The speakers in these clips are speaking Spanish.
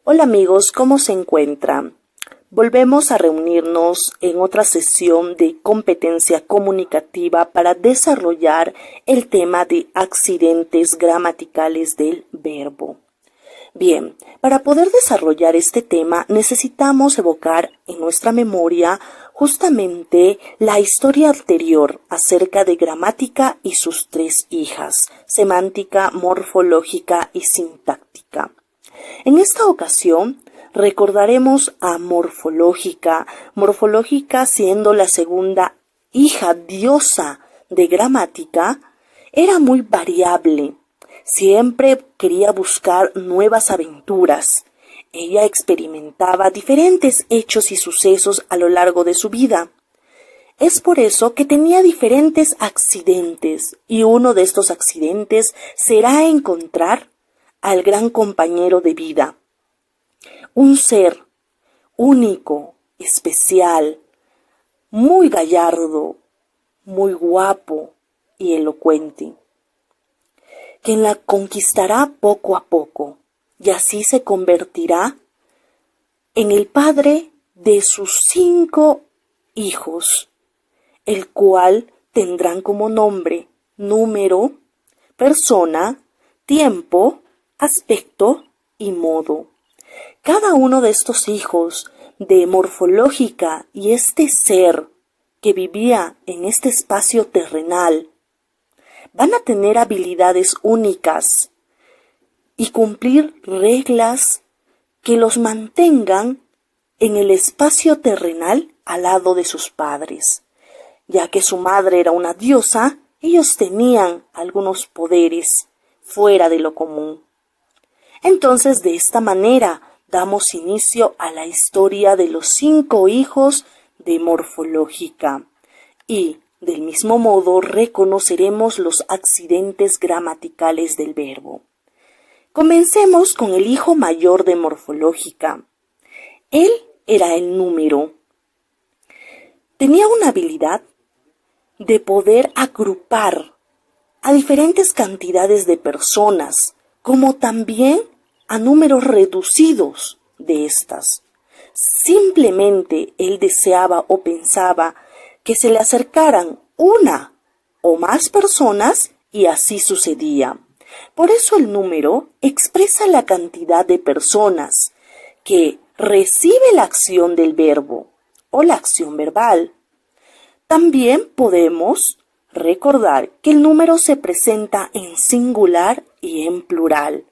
Hola amigos, ¿cómo se encuentran? Volvemos a reunirnos en otra sesión de competencia comunicativa para desarrollar el tema de accidentes gramaticales del verbo. Bien, para poder desarrollar este tema necesitamos evocar en nuestra memoria justamente la historia anterior acerca de gramática y sus tres hijas, semántica, morfológica y sintáctica. En esta ocasión recordaremos a morfológica, morfológica siendo la segunda hija diosa de gramática, era muy variable. Siempre quería buscar nuevas aventuras. Ella experimentaba diferentes hechos y sucesos a lo largo de su vida. Es por eso que tenía diferentes accidentes, y uno de estos accidentes será encontrar al gran compañero de vida. Un ser único, especial, muy gallardo, muy guapo y elocuente, quien la conquistará poco a poco, y así se convertirá en el padre de sus 5 hijos, el cual tendrán como nombre, número, persona, tiempo, aspecto y modo. Cada uno de estos hijos de morfológica y este ser que vivía en este espacio terrenal van a tener habilidades únicas y cumplir reglas que los mantengan en el espacio terrenal al lado de sus padres. Ya que su madre era una diosa, ellos tenían algunos poderes fuera de lo común. Entonces, de esta manera, damos inicio a la historia de los 5 hijos de morfológica y, del mismo modo, reconoceremos los accidentes gramaticales del verbo. Comencemos con el hijo mayor de morfológica. Él era el número. Tenía una habilidad de poder agrupar a diferentes cantidades de personas, como también a números reducidos de estas. Simplemente él deseaba o pensaba que se le acercaran una o más personas y así sucedía. Por eso el número expresa la cantidad de personas que recibe la acción del verbo o la acción verbal. También podemos recordar que el número se presenta en singular y en plural.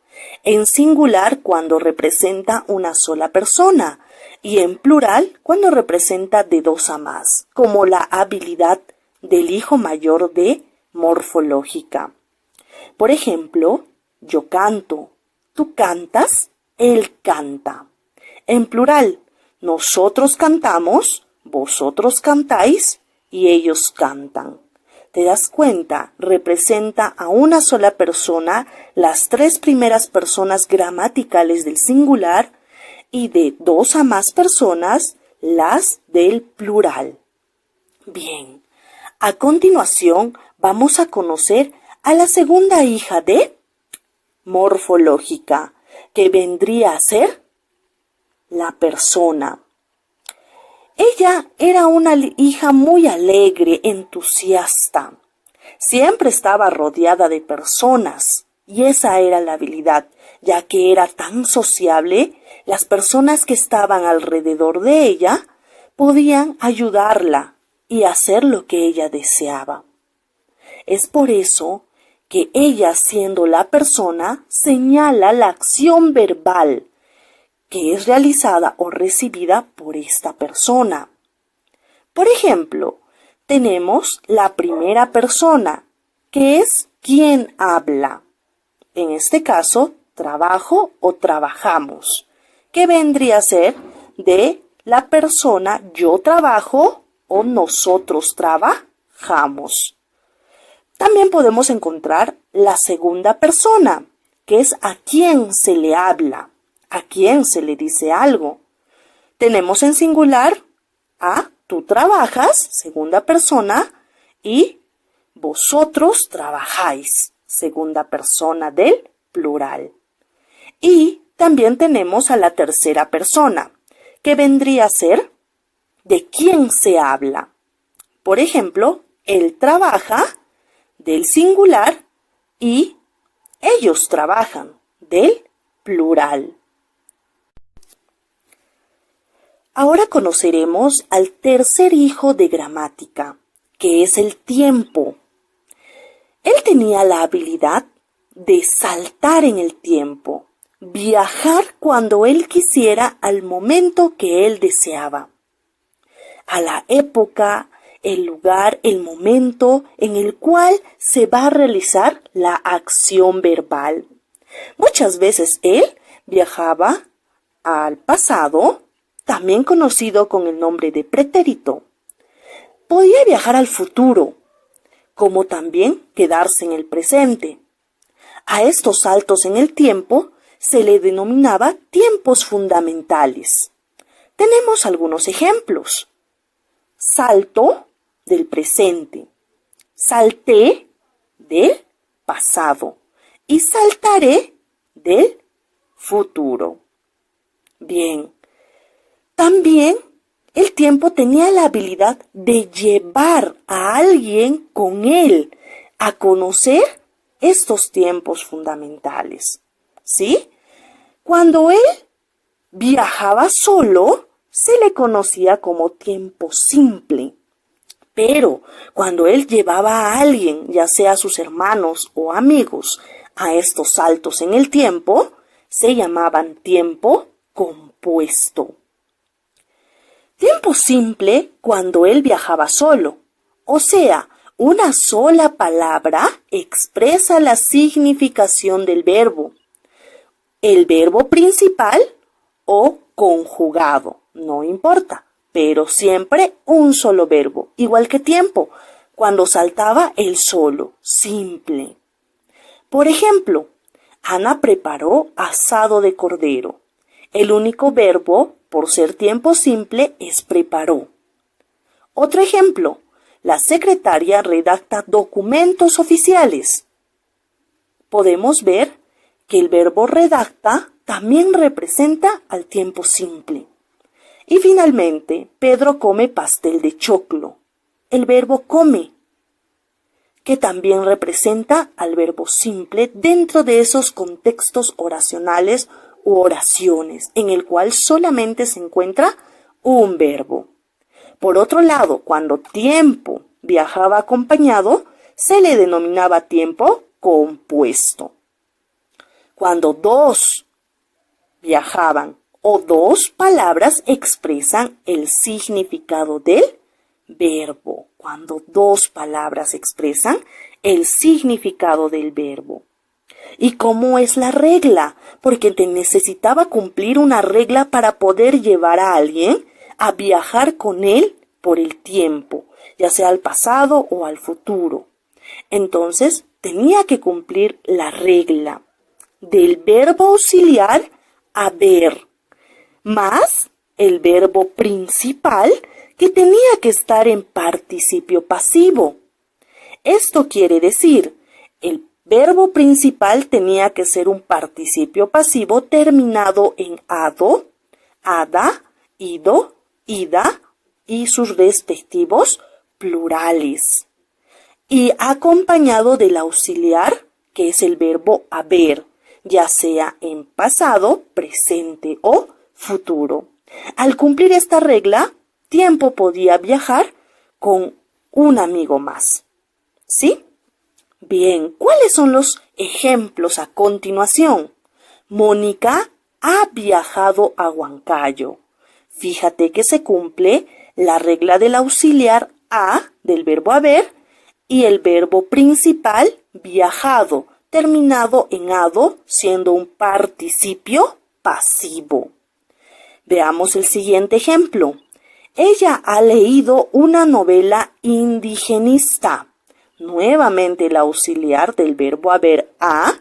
En singular cuando representa una sola persona y en plural cuando representa de 2 a más, como la habilidad del hijo mayor de morfológica. Por ejemplo, yo canto, tú cantas, él canta. En plural, nosotros cantamos, vosotros cantáis y ellos cantan. ¿Te das cuenta? Representa a una sola persona las 3 primeras personas gramaticales del singular y de 2 a más personas las del plural. Bien, a continuación vamos a conocer a la segunda hija de morfológica, que vendría a ser la persona. Ella era una hija muy alegre, entusiasta. Siempre estaba rodeada de personas y esa era la habilidad, ya que era tan sociable, las personas que estaban alrededor de ella podían ayudarla y hacer lo que ella deseaba. Es por eso que ella, siendo la persona, señala la acción verbal que es realizada o recibida por esta persona. Por ejemplo, tenemos la primera persona, que es quien habla. En este caso, trabajo o trabajamos, que vendría a ser de la persona yo trabajo o nosotros trabajamos. También podemos encontrar la segunda persona, que es a quien se le habla, a quien se le dice algo. Tenemos en singular a tú trabajas, segunda persona, y vosotros trabajáis, segunda persona del plural. Y también tenemos a la tercera persona, que vendría a ser de quién se habla. Por ejemplo, él trabaja del singular y ellos trabajan del plural. Ahora conoceremos al tercer hijo de gramática, que es el tiempo. Él tenía la habilidad de saltar en el tiempo, viajar cuando él quisiera al momento que él deseaba, a la época, el lugar, el momento en el cual se va a realizar la acción verbal. Muchas veces él viajaba al pasado, también conocido con el nombre de pretérito. Podía viajar al futuro, como también quedarse en el presente. A estos saltos en el tiempo se le denominaba tiempos fundamentales. Tenemos algunos ejemplos. Salto del presente, salté del pasado y saltaré del futuro. Bien, también el tiempo tenía la habilidad de llevar a alguien con él a conocer estos tiempos fundamentales. ¿Sí? Cuando él viajaba solo, se le conocía como tiempo simple. Pero cuando él llevaba a alguien, ya sea a sus hermanos o amigos, a estos saltos en el tiempo, se llamaban tiempo compuesto. Tiempo simple cuando él viajaba solo, o sea, una sola palabra expresa la significación del verbo. El verbo principal o conjugado, no importa, pero siempre un solo verbo, igual que tiempo, cuando saltaba él solo, simple. Por ejemplo, Ana preparó asado de cordero. El único verbo, por ser tiempo simple, es preparó. Otro ejemplo, la secretaria redacta documentos oficiales. Podemos ver que el verbo redacta también representa al tiempo simple. Y finalmente, Pedro come pastel de choclo. El verbo come, que también representa al verbo simple dentro de esos contextos oracionales u oraciones, en el cual solamente se encuentra un verbo. Por otro lado, cuando tiempo viajaba acompañado, se le denominaba tiempo compuesto. Cuando dos viajaban o dos palabras expresan el significado del verbo. Cuando dos palabras expresan el significado del verbo. ¿Y cómo es la regla? Porque te necesitaba cumplir una regla para poder llevar a alguien a viajar con él por el tiempo, ya sea al pasado o al futuro. Entonces, tenía que cumplir la regla del verbo auxiliar haber, más el verbo principal que tenía que estar en participio pasivo. Esto quiere decir, el verbo principal tenía que ser un participio pasivo terminado en ado, ada, ido, ida y sus respectivos plurales. Y acompañado del auxiliar, que es el verbo haber, ya sea en pasado, presente o futuro. Al cumplir esta regla, tiempo podía viajar con un amigo más. ¿Sí? Bien, ¿cuáles son los ejemplos a continuación? Mónica ha viajado a Huancayo. Fíjate que se cumple la regla del auxiliar a del verbo haber y el verbo principal viajado, terminado en ado, siendo un participio pasivo. Veamos el siguiente ejemplo. Ella ha leído una novela indigenista. Nuevamente el auxiliar del verbo haber a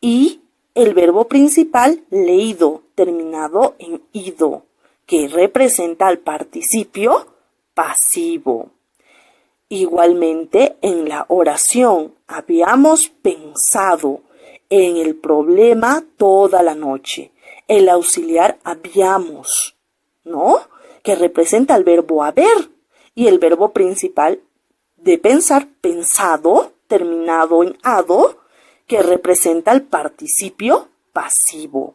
y el verbo principal leído, terminado en ido, que representa al participio pasivo. Igualmente, en la oración habíamos pensado en el problema toda la noche. El auxiliar habíamos, ¿no? Que representa el verbo haber. Y el verbo principal de pensar, pensado, terminado en ado, que representa el participio pasivo.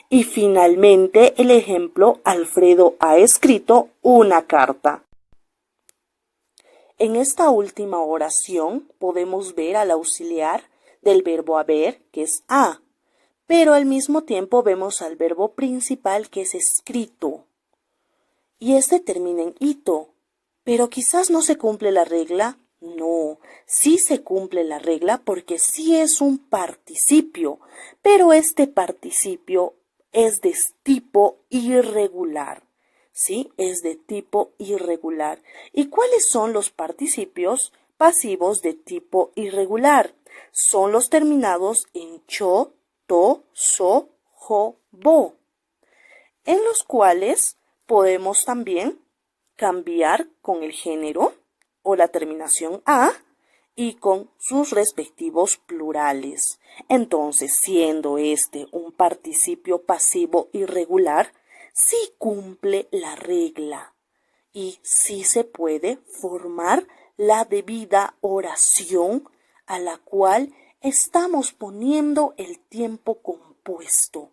Y finalmente el ejemplo, Alfredo ha escrito una carta. En esta última oración podemos ver al auxiliar del verbo haber, que es ha, pero al mismo tiempo vemos al verbo principal, que es escrito. Y este termina en ito, pero quizás no se cumple la regla. No, sí se cumple la regla porque sí es un participio, pero este participio es de tipo irregular. ¿Sí? Es de tipo irregular. ¿Y cuáles son los participios pasivos de tipo irregular? Son los terminados en cho, to, so, jo, bo, en los cuales podemos también cambiar con el género o la terminación a y con sus respectivos plurales. Entonces, siendo este un participio pasivo irregular, sí cumple la regla y sí se puede formar la debida oración a la cual estamos poniendo el tiempo compuesto.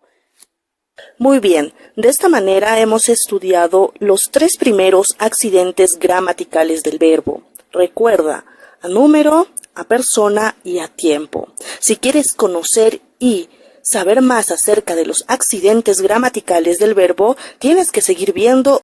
Muy bien, de esta manera hemos estudiado los 3 primeros accidentes gramaticales del verbo. Recuerda, a número, a persona y a tiempo. Si quieres conocer y saber más acerca de los accidentes gramaticales del verbo, tienes que seguir viendo